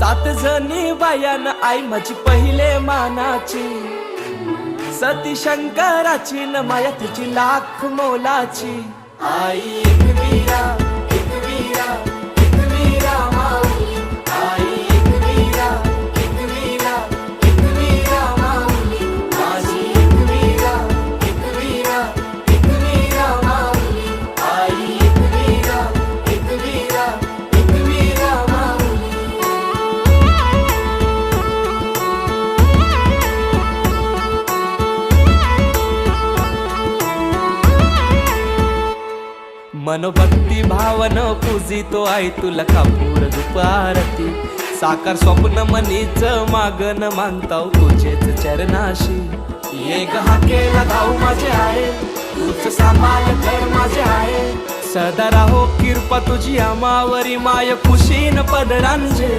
सात जणी बायान आई माझी पहिले मानाची, सती शंकराची न माया तिची लाख मोलाची। आई एक वीरा, एक वीरा, एक वीरा माऊली। आई एक वीरा, एक वीरा, एक वीरा माऊली। माझी एक वीरा, एक वीरा, एक वीरा माऊली। आई एक वीरा, एक वीरा, एक वीरा माऊली। मनोभक्ती भावन पूजितो आई तुला कापूर दुपारती। साकार स्वप्न मनीच मागन मानताव तुझेच चरणाशी। ये गहा केला धाऊ माझे आहे, तूच सांभाळ घर माझे आहे। सदा राहो कृपा तुझी आमावरी माय खुशीन पदरांचे।